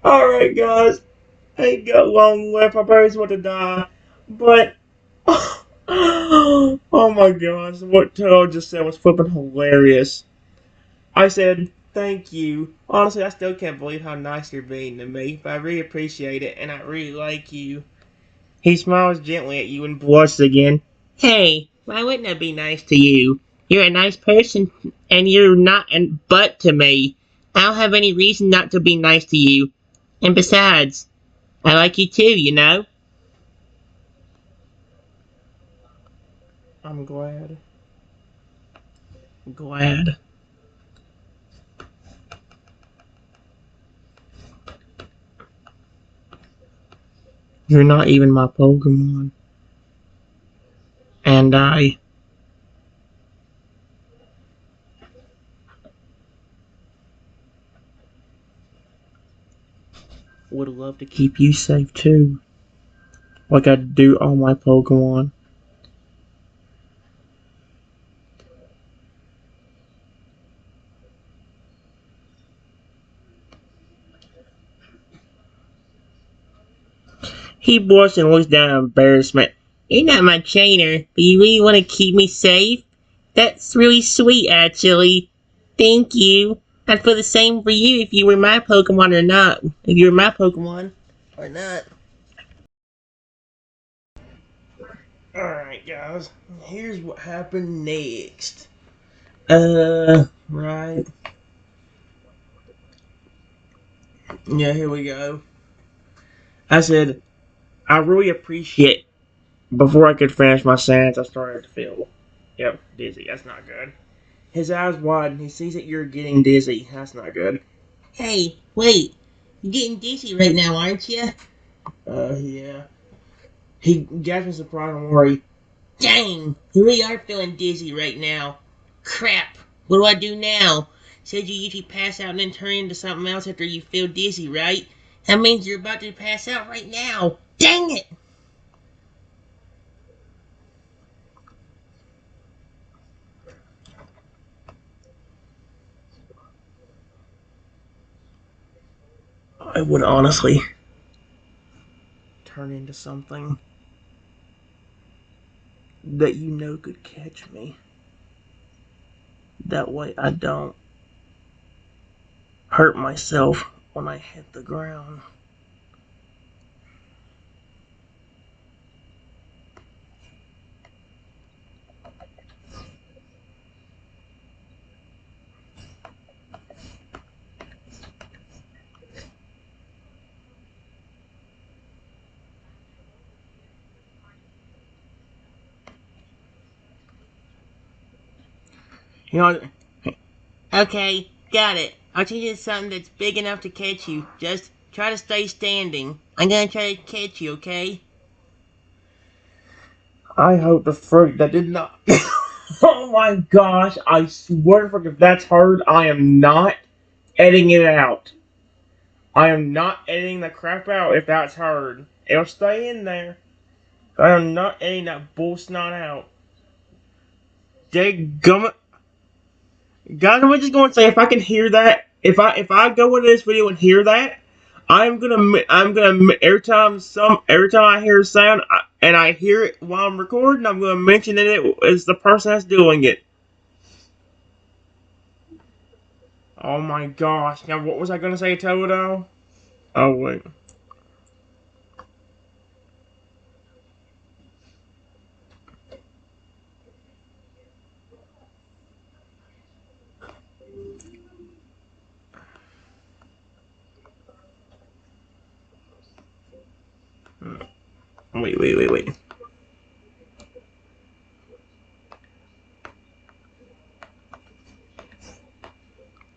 Alright, guys. Ain't got long left. My parents want to die. But, oh my gosh, what Toad just said was flipping hilarious. I said, thank you. Honestly, I still can't believe how nice you're being to me, but I really appreciate it, and I really like you. He smiles gently at you and blushes again. Hey, why wouldn't I be nice to you? You're a nice person, and you're not an butt to me. I don't have any reason not to be nice to you. And besides, I like you too, you know? I'm glad. Glad. You're not even my Pokemon. And I would love to keep you safe too. Like I do all my Pokemon. He blushes and looks down in embarrassment. You're not my trainer, but you really want to keep me safe? That's really sweet, actually. Thank you. I'd feel the same for you if you were my Pokemon or not. If you were my Pokemon or not. Alright, guys. Here's what happened next. Right. Yeah, here we go. I said, I really appreciate. Before I could finish my sentence, I started to feel, yep, dizzy. That's not good. His eyes widen. He sees that you're getting dizzy. That's not good. Hey, wait. You're getting dizzy right now, aren't you? Yeah. He gasps in surprise and worry. Dang, you really are feeling dizzy right now. Crap. What do I do now? Said you usually pass out and then turn into something else after you feel dizzy, right? That means you're about to pass out right now. Dang it! I would honestly turn into something that you know could catch me. That way I don't hurt myself when I hit the ground. You know, okay, got it. I'll change it to something that's big enough to catch you. Just try to stay standing. I'm gonna try to catch you, okay? I hope the fruit that did not. Oh my gosh, I swear to fuck if that's heard, I am not editing it out. I am not editing the crap out if that's heard. It'll stay in there. I am not editing that bull snot out. Dadgummit. Guys, I'm just going to say if I can hear that, if I go into this video and hear that, I'm gonna every time I hear a sound and I hear it while I'm recording, I'm gonna mention that it is the person that's doing it. Oh my gosh! Now what was I gonna say, Toto? Oh wait. Wait.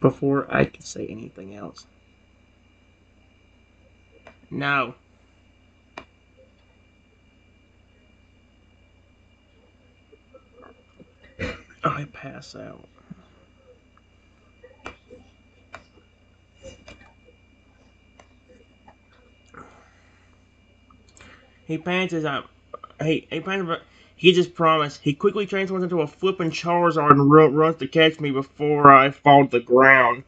Before I can say anything else. No. I pass out. He pants his up. He pants. He just promised. He quickly transforms into a flippin' Charizard and runs to catch me before I fall to the ground.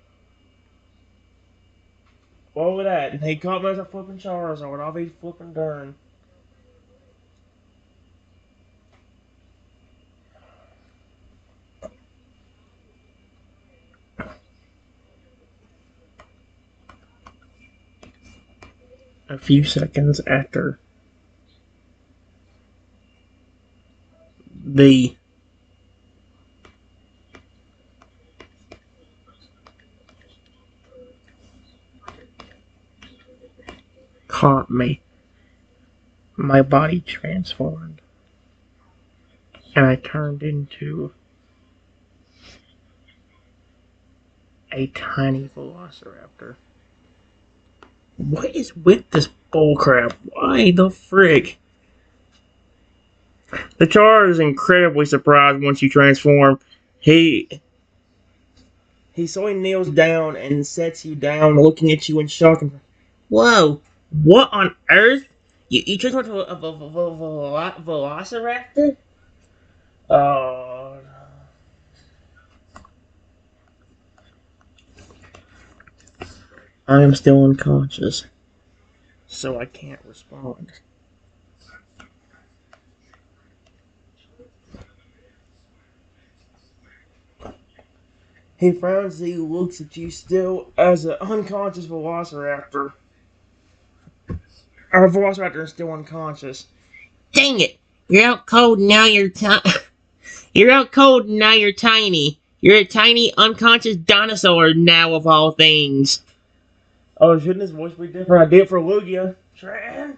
What was that? He caught me as a flipping Charizard. I'll be flipping darn. A few seconds after the caught me, my body transformed, and I turned into a tiny velociraptor. What is with this bullcrap? Why the frick? The Char is incredibly surprised once you transform. He sort of kneels down and sets you down, looking at you in shock. And, whoa! What on earth? You transformed into a velociraptor? Uh, I am still unconscious, so I can't respond. He frowns as he looks at you still as an unconscious velociraptor. Our velociraptor is still unconscious. Dang it! You're out cold now. You're out cold now. You're tiny. You're a tiny unconscious dinosaur now, of all things. Oh, shouldn't his voice be different? I did it for Lugia. Tran.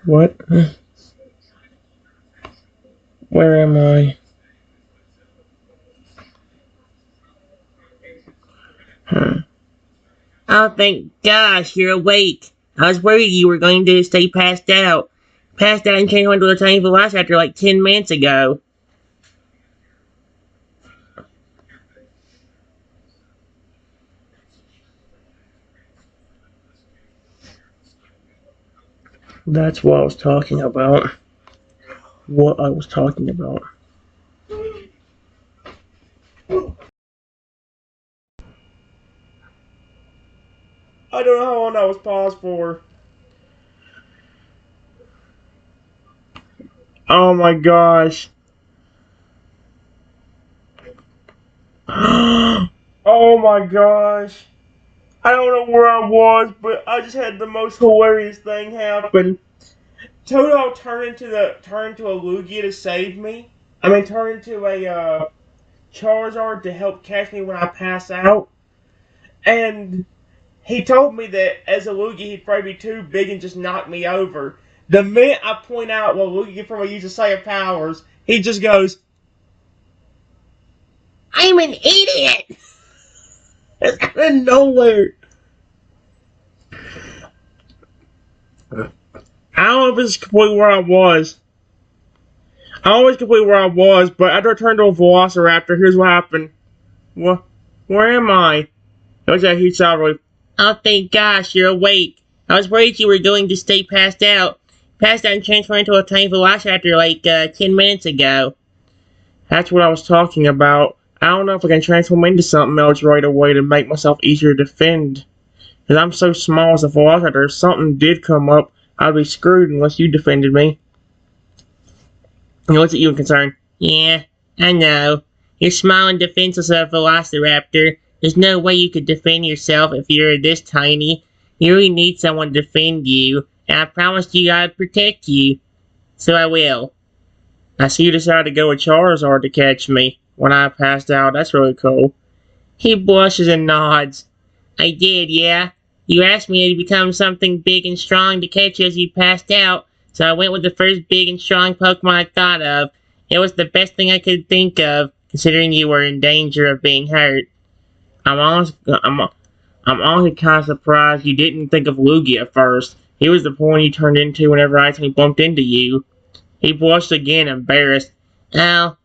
What? Where am I? Huh. Oh, thank gosh, you're awake. I was worried you were going to stay passed out. Passed out and changed into a tiny velociraptor like 10 minutes ago. That's what I was talking about. What I was talking about. I don't know how long that was paused for. Oh my gosh. Oh my gosh. I don't know where I was, but I just had the most hilarious thing happen. Totodile turned into a Lugia to save me. I mean, turned into a Charizard to help catch me when I pass out. And he told me that as a Lugia, he'd probably be too big and just knock me over. The minute I point out what Lugia from a use of Saiyan powers, he just goes, "I'm an idiot!" It's out of nowhere. I don't know if this is completely where I was. I always completely where I was, but after I turned to a Velociraptor, here's what happened. What? Where am I? There's that huge sound. Oh, thank gosh, you're awake. I was worried you were going to stay passed out. Passed out and transformed into a tiny Velociraptor like 10 minutes ago. That's what I was talking about. I don't know if I can transform into something else right away to make myself easier to defend. Because I'm so small as a Velociraptor, if something did come up, I'd be screwed unless you defended me. He looks at you in concern. Yeah, I know. You're small and defenseless as a Velociraptor. There's no way you could defend yourself if you're this tiny. You really need someone to defend you, and I promised you I'd protect you. So I will. I see you decided to go with Charizard to catch me when I passed out. That's really cool. He blushes and nods. I did, yeah. You asked me to become something big and strong to catch you as you passed out, so I went with the first big and strong Pokemon I thought of. It was the best thing I could think of, considering you were in danger of being hurt. I'm honestly kind of surprised you didn't think of Lugia at first. He was the point you turned into whenever I accidentally bumped into you. He blushed again, embarrassed. Oh,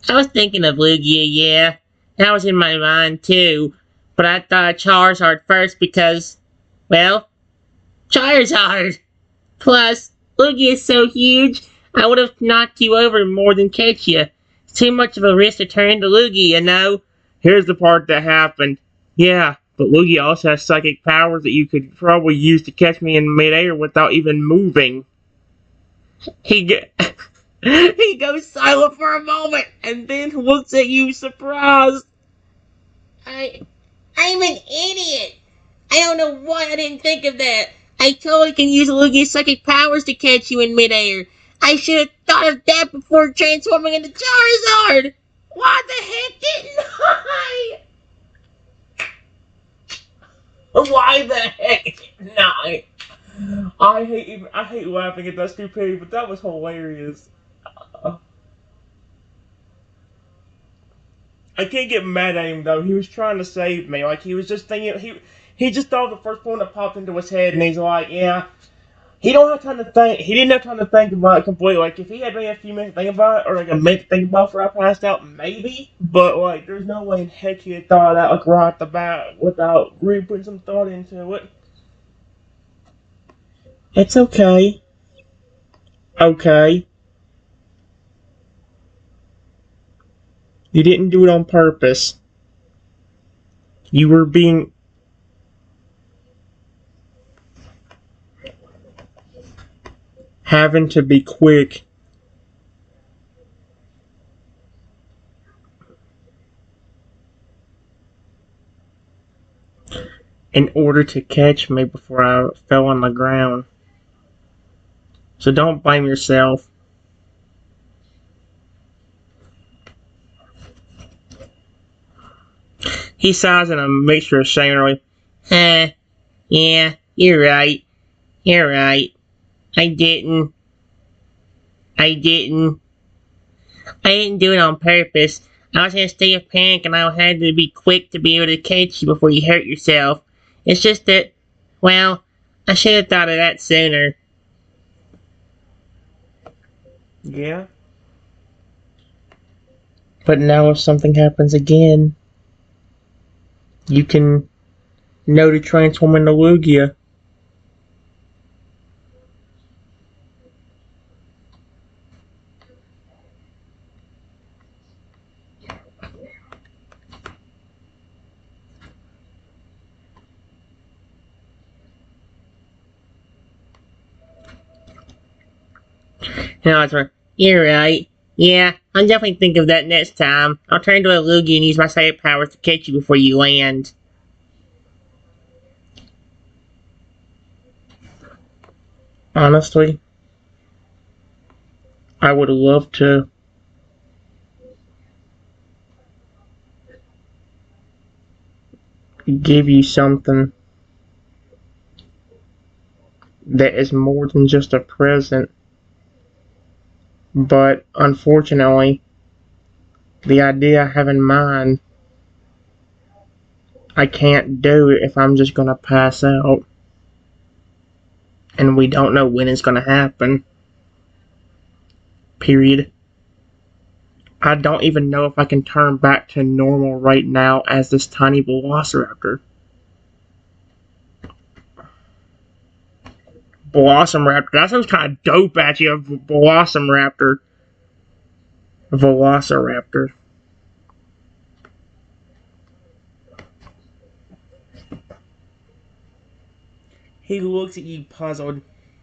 I was thinking of Lugia, yeah. That was in my mind, too. But I thought Charizard first because, well, Charizard! Plus, Lugia is so huge, I would have knocked you over more than catch you. It's too much of a risk to turn into Lugia, you know? Here's the part that happened. Yeah, but Lugia also has psychic powers that you could probably use to catch me in midair without even moving. He he goes silent for a moment and then looks at you surprised. I'm an idiot. I don't know why I didn't think of that. I totally can use Lugia's psychic powers to catch you in midair. I should have thought of that before transforming into Charizard. Why the heck didn't I? Why the heck didn't I? I hate laughing at that stupidity, but that was hilarious. I can't get mad at him though. He was trying to save me. Like he was just thinking he just thought of the first point that popped into his head, and he's like, yeah. He don't have time to think. He didn't have time to think about it completely. Like if he had maybe a few minutes to think about it, or like a minute to think about it before I passed out, maybe. But like, there's no way in heck he had thought of that like right off the bat without really putting some thought into it. It's okay. Okay. You didn't do it on purpose. You were being having to be quick in order to catch me before I fell on the ground. So don't blame yourself. He sighs in a mixture of shame and relief. Yeah, you're right. You're right. I didn't. I didn't. I didn't do it on purpose. I was in a state of panic and I had to be quick to be able to catch you before you hurt yourself. It's just that, well, I should have thought of that sooner. Yeah? But now if something happens again, you can know to transform into Lugia. No, it's right. You're right. Yeah, I'll definitely think of that next time. I'll turn into a Lugia and use my psychic powers to catch you before you land. Honestly, I would love to give you something that is more than just a present, but unfortunately, the idea I have in mind, I can't do it if I'm just gonna pass out, and we don't know when it's gonna happen. Period. I don't even know if I can turn back to normal right now as this tiny Velociraptor. Blossom Raptor. That sounds kind of dope, actually. A Blossom Raptor. Velociraptor. He looks at you puzzled.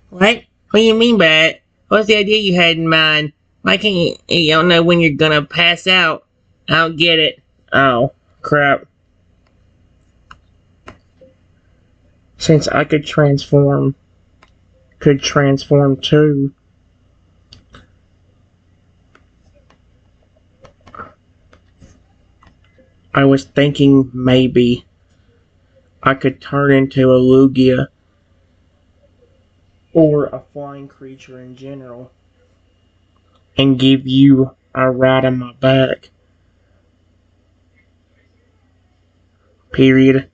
What? What do you mean by that? What's the idea you had in mind? Why can't you don't know when you're gonna pass out? I don't get it. Oh, crap. Since I could transform too. I was thinking maybe I could turn into a Lugia or a flying creature in general and give you a ride on my back. Period.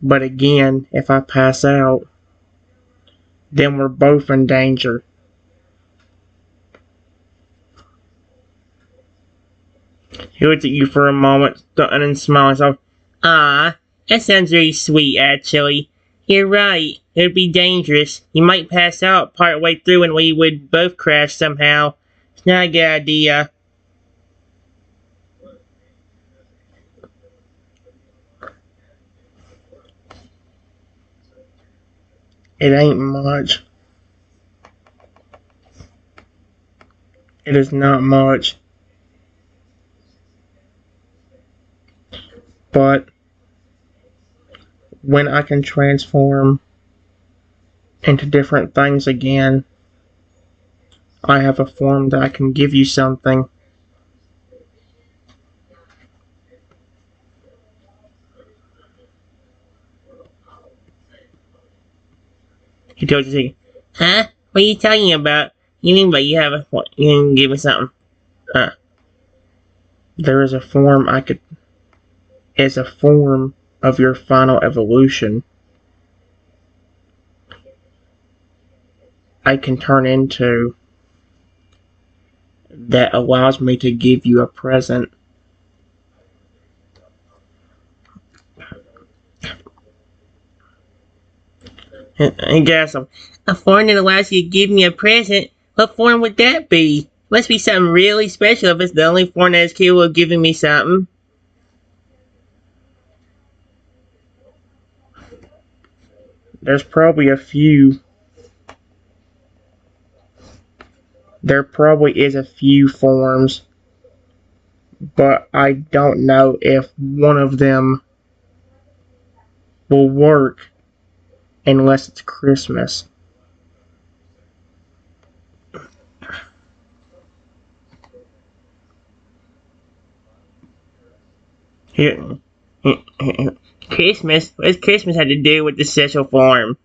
But again, if I pass out, then we're both in danger. He looked at you for a moment and then smiled. So, Ah, that sounds very sweet, actually. You're right. It would be dangerous. You might pass out partway through and we would both crash somehow. It's not a good idea. It ain't much. It is not much. But when I can transform into different things again, I have a form that I can give you something. He goes to say, huh? What are you talking about? You mean by you have a form? You can give me something. Uh, there is a form I could. Is a form of your final evolution I can turn into that allows me to give you a present. I guess a form that allows you to give me a present. What form would that be? Must be something really special if it's the only form that is capable of giving me something. There's probably a few. There probably is a few forms, but I don't know if one of them will work unless it's Christmas. Here, Christmas? What does Christmas have to do with the special form?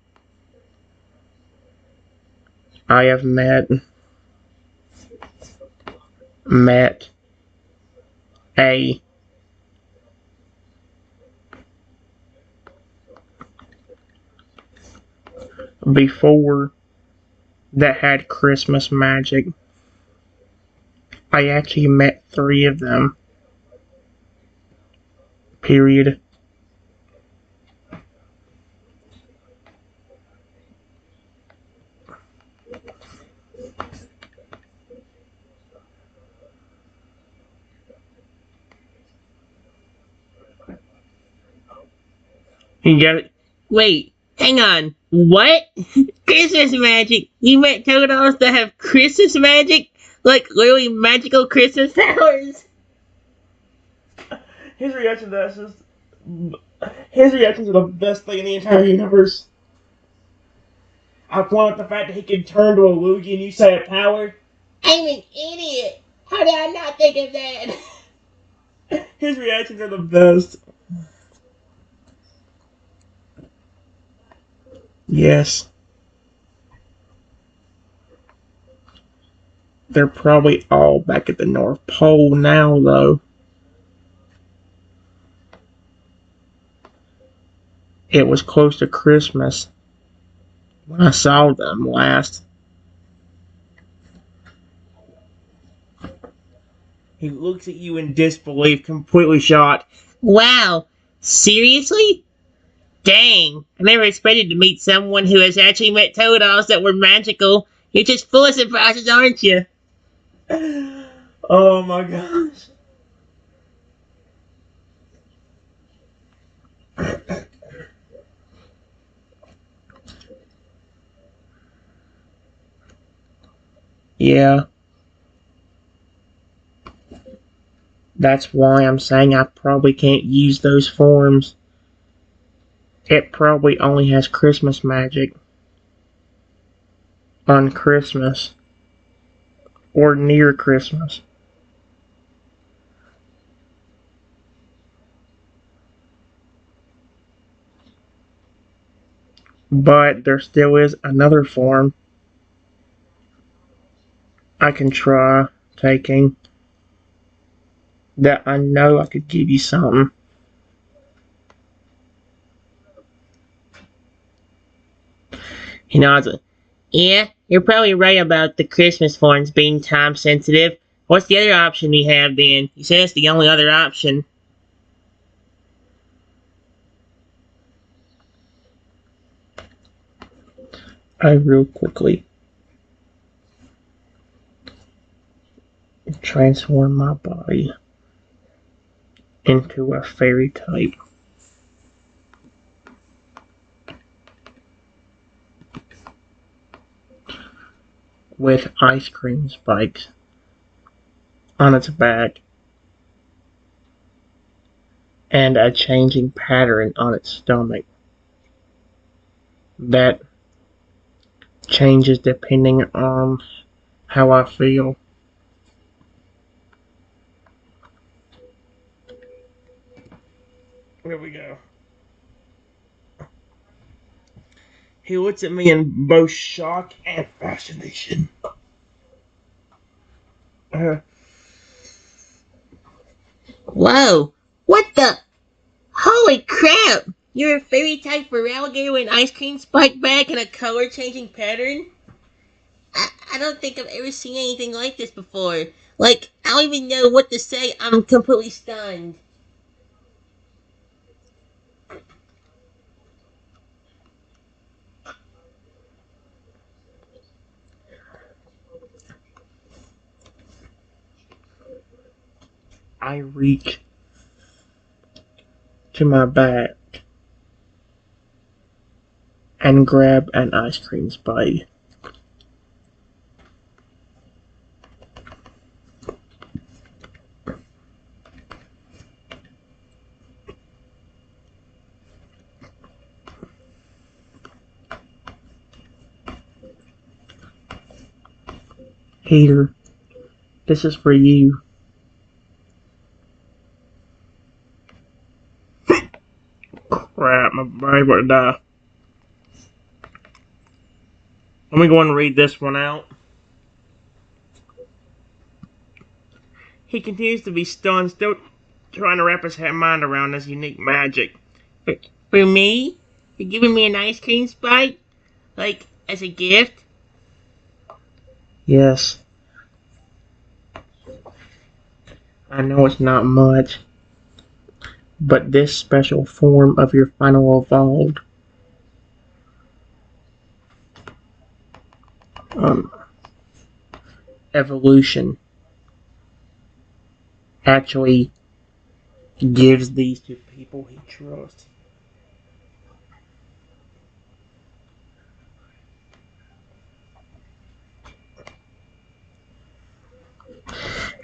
I have met a before that had Christmas magic. I actually met 3 of them. Period. You got it. Wait, hang on. What? Christmas magic? You met Totodiles that have Christmas magic? Like literally magical Christmas powers? His reaction to that is just. His reactions are the best thing in the entire universe. I point out the fact that he can turn to a Luigi and you say a power. I'm an idiot. How did I not think of that? His reactions are the best. Yes. They're probably all back at the North Pole now, though. It was close to Christmas when I saw them last. He looks at you in disbelief, completely shocked. Wow, seriously? Dang, I never expected to meet someone who has actually met Totodiles that were magical. You're just full of surprises, aren't you? Oh my gosh. Yeah. That's why I'm saying I probably can't use those forms. It probably only has Christmas magic on Christmas or near Christmas. But there still is another form I can try taking that I know I could give you something. He nods. Yeah, you're probably right about the Christmas forms being time sensitive. What's the other option we have then? You said it's the only other option. I real quickly transform my body into a fairy type with ice cream spikes on its back and a changing pattern on its stomach that changes depending on how I feel. Here we go. He looks at me in both shock and fascination. Uh, Whoa! What the? Holy crap! You're a fairy type for alligator with an ice cream spike back and a color changing pattern? I don't think I've ever seen anything like this before. Like, I don't even know what to say. I'm completely stunned. I reach to my back and grab an ice cream spike. Here, this is for you. Crap, my brain about to die. Let me go and read this one out. He continues to be stunned, still trying to wrap his mind around this unique magic. For me? You're giving me an ice cream spike? Like, as a gift? Yes, I know it's not much, but this special form of your final evolved um, evolution actually gives these to people he trusts.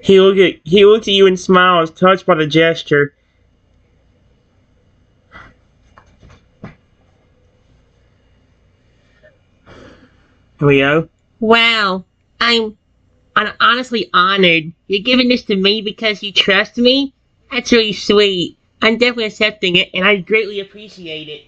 He looks at you and smiles, touched by the gesture. Here we go. Wow. I'm honestly honored. You're giving this to me because you trust me? That's really sweet. I'm definitely accepting it, and I greatly appreciate it.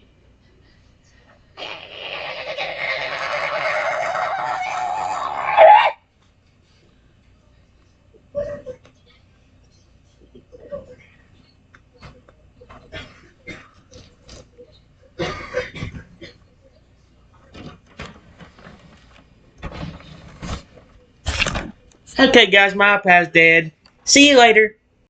Okay, guys, my iPad's dead. See you later.